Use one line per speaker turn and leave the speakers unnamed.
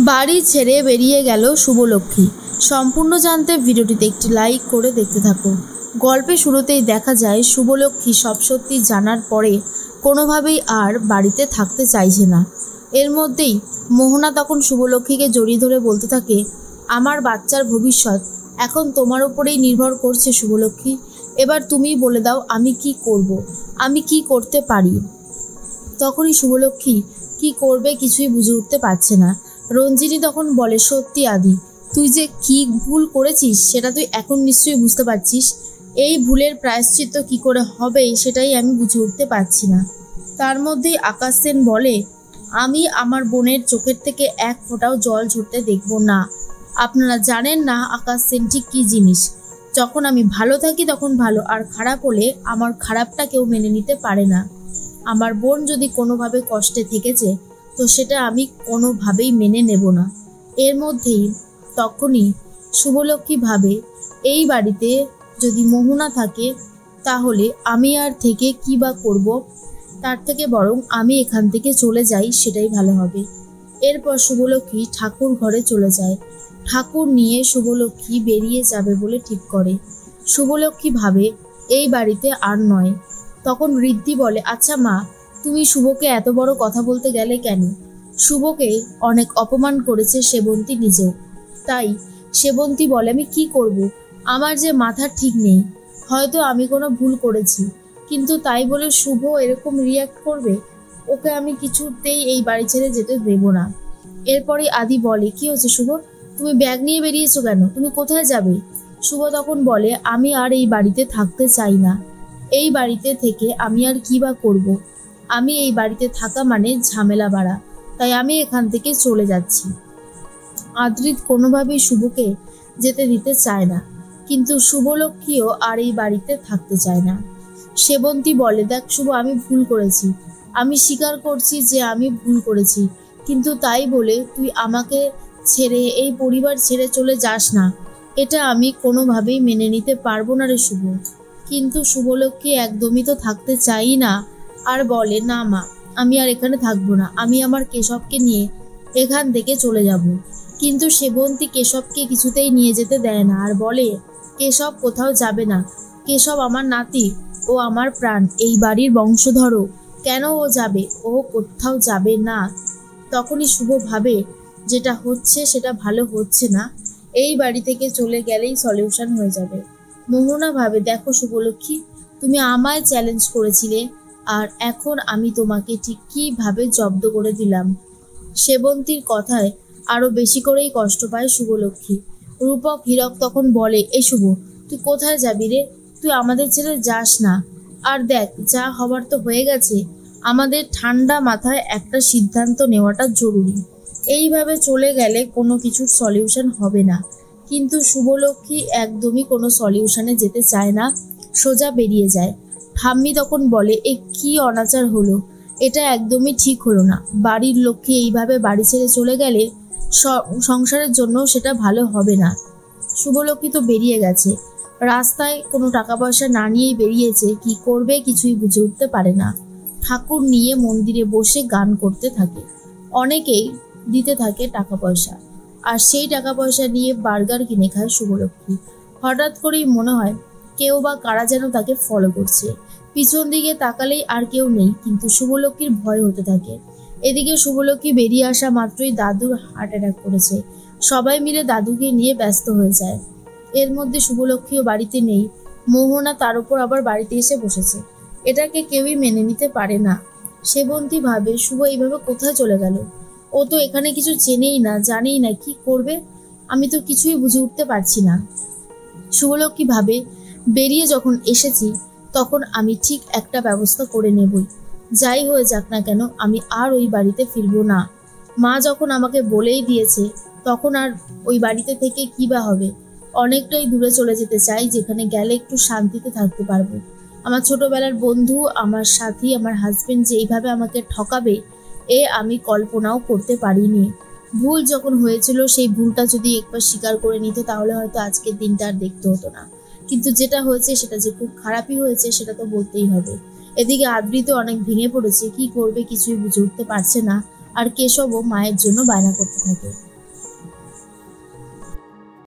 বাড়ি ছেড়ে বেরিয়ে গেল শুভলক্ষ্মী। সম্পূর্ণ জানতে ভিডিওটিতে একটি লাইক করে দেখতে থাকো। গল্পে শুরুতেই দেখা যায় শুভলক্ষ্মী সব সত্যি জানার পরে কোনোভাবেই আর বাড়িতে থাকতে চাইছে না। এর মধ্যেই মোহনা তখন শুভলক্ষ্মীকে জড়িয়ে ধরে বলতে থাকে, আমার বাচ্চার ভবিষ্যৎ এখন তোমার উপরেই নির্ভর করছে শুভলক্ষ্মী। এবার তুমিই বলে দাও আমি কি করব, আমি কি করতে পারি। তখনই শুভলক্ষ্মী কি করবে কিছুই বুঝে উঠতে পারছে না। রঞ্জিনী তখন বলে, সত্যি আদি, তুই যে কি ভুল করেছিস সেটা তুই এখন নিশ্চয়ই বুঝতে পারছিস। এই ভুলের প্রায়শ্চিত্ত কি করে হবে সেটাই আমি বুঝে উঠতে পারছি না। তার মধ্যেই আকাশ সেন বলে, আমি আমার বোনের চোখের থেকে এক ফোঁটাও জল ঝরতে দেখব না। আপনারা জানেন না আকাশ সেন ঠিক কী জিনিস। যখন আমি ভালো থাকি তখন ভালো, আর খারাপ হলে আমার খারাপটা কেউ মেনে নিতে পারে না। আমার বোন যদি কোনোভাবে কষ্টে থেকেছে তো সেটা আমি কোনোভাবেই মেনে নেব না। এর মধ্যেই তখনই শুভলক্ষ্মী ভাবে, এই বাড়িতে যদি মোহনা থাকে তাহলে আমি আর থেকে কী বা করব, তার থেকে বরং আমি এখান থেকে চলে যাই, সেটাই ভালো হবে। এরপর শুভলক্ষ্মী ঠাকুর ঘরে চলে যায়। ঠাকুর নিয়ে শুভলক্ষ্মী বেরিয়ে যাবে বলে ঠিক করে। শুভলক্ষ্মী ভাবে এই বাড়িতে আর নয়। তখন ঋদ্ধি বলে, আচ্ছা মা, তুমি শুভকে এত বড় কথা বলতে গেলে কেন? শুভকে অনেক অপমান করেছে সেবন্তী নিজেও। তাই সেবন্তী বলে, আমি কি করব, আমার যে মাথা ঠিক নেই, হয়তো আমি কোনো ভুল করেছি, কিন্তু তাই বলে শুভ এরকম রিয়াক্ট করবে? ওকে আমি কিছুতেই এই বাড়ি ছেড়ে যেতে দেব না। এরপরে আদি বলে, কি হচ্ছে শুভ, তুমি ব্যাগ নিয়ে বেরিয়েছো কেন, তুমি কোথায় যাবে? শুভ তখন বলে, আমি আর এই বাড়িতে থাকতে চাই না। এই বাড়িতে থেকে আমি আর কি বা করব? আমি এই বাড়িতে থাকা মানে ঝামেলা বাড়া, তাই আমি এখান থেকে চলে যাচ্ছি। আদ্রিত কোনোভাবেই শুভকে যেতে দিতে চায় না, কিন্তু শুভলক্ষ্মীও আর এই বাড়িতে থাকতে চায় না। সেবন্তী বলে, দেখ শুভ, আমি ভুল করেছি, আমি স্বীকার করছি যে আমি ভুল করেছি, কিন্তু তাই বলে তুই আমাকে ছেড়ে এই পরিবার ছেড়ে চলে যাস না, এটা আমি কোনোভাবেই মেনে নিতে পারবো না রে শুভ। কিন্তু শুভলক্ষ্মী একদমই তো থাকতে চাই না, আর বলে, না মা, আমি আর এখানে থাকবো না, আমি আমার কেশবকে নিয়ে এখান থেকে চলে যাব। কিন্তু সেবন্তী কেশবকে কিছুতেই নিয়ে যেতে দেয় না, আর বলে, কেশব কোথাও যাবে না, কেশব আমার নাতি, ও আমার প্রাণ, এই বাড়ির বংশধরও, কেন ও যাবে? ও কোথাও যাবে না। তখনই শুভ ভাবে, যেটা হচ্ছে সেটা ভালো হচ্ছে না, এই বাড়ি থেকে চলে গেলেই সলিউশন হয়ে যাবে। মোহনা ভাবে, দেখো শুভলক্ষ্মী, তুমি আমায় চ্যালেঞ্জ করেছিলে, আর এখন আমি তোমাকে ঠিক কীভাবে জব্দ করে দিলাম। সেবন্তীর কথায় আরো বেশি করেই কষ্ট পায় শুভলক্ষ্মী। রূপক হীরক তখন বলে, এই শুভ, তুই কোথায় যাবি রে? তুই আমাদের ছেড়ে যাস না। আর দেখ, যা হবার তো হয়ে গেছে, আমাদের ঠান্ডা মাথায় একটা সিদ্ধান্ত নেওয়াটা জরুরি। এইভাবে চলে গেলে কোনো কিছুর সলিউশন হবে না। কিন্তু শুভলক্ষ্মী একদমই কোনো সলিউশনে যেতে চায় না, সোজা বেরিয়ে যায়। ঠাম্মি তখন বলে, এ কি অনাচার হলো, এটা একদমই ঠিক হলো না। বাড়ির লক্ষ্মী এইভাবে বাড়ি ছেড়ে চলে গেলে সংসারের জন্য সেটা ভালো হবে না। শুভলক্ষ্মী তো বেরিয়ে গেছে, রাস্তায় কোনো টাকা পয়সা না নিয়েই বেরিয়েছে, কি করবে কিছুই বুঝে উঠতে পারে না। ঠাকুর নিয়ে মন্দিরে বসে গান করতে থাকে, অনেকেই দিতে থাকে টাকা পয়সা, আর সেই টাকা পয়সা নিয়ে বার্গার কিনে খায় শুভলক্ষ্মী। হঠাৎ করেই মনে হয় কেউ বা কারা যেন তাকে ফলো করছে। পিছন দিকে তাকালেই আর কেউ নেই, কিন্তু শুভলক্ষ্মীর ভয় হতে থাকে। এদিকে শুভলক্ষ্মী বেরিয়ে আসা মাত্রই দাদুর হার্ট অ্যাটাক করেছে। সবাই মিলে দাদুকে নিয়ে ব্যস্ত হয়ে যায়। এর মধ্যে শুভলক্ষ্মীও বাড়িতে নেই। মোহনা তার উপর আবার বাড়িতে এসে বসেছে। এটাকে কেউই মেনে নিতে পারে না। সেবন্তী ভাবে, শুভ এইভাবে কোথায় চলে গেল? ও তো এখানে কিছু চেনেই না, জানেই না, কি করবে? আমি তো কিছুই বুঝে উঠতে পারছি না। শুভলক্ষ্মী ভাবে, বেরিয়ে যখন এসেছি তখন আমি ঠিক একটা ব্যবস্থা করে নেবই। যাই হয়ে যাক না কেন, আমি আর ওই বাড়িতে ফিরবো না। মা যখন আমাকে বলেই দিয়েছে, তখন আর ওই বাড়িতে থেকে কি বা হবে? অনেকটাই দূরে চলে যেতে চাই, যেখানে গেলে একটু শান্তিতে থাকতে পারবো। আমার ছোটবেলার বন্ধু, আমার সাথী, আমার হাজবেন্ড যে এইভাবে আমাকে ঠকাবে, এ আমি কল্পনাও করতে পারিনি। ভুল যখন হয়েছিল সেই ভুলটা যদি একবার স্বীকার করে নিত তাহলে হয়তো আজকের দিনটা আর দেখতে হতো না। কিন্তু যেটা হয়েছে সেটা যে খুব খারাপই হয়েছে সেটা তো বলতেই হবে। এদিকে আদ্রিত অনেক ভেঙে পড়েছে, কি করবে কিছুই বুঝে উঠতে পারছে না। আর কেশবও মায়ের জন্য বায়না করতে থাকে।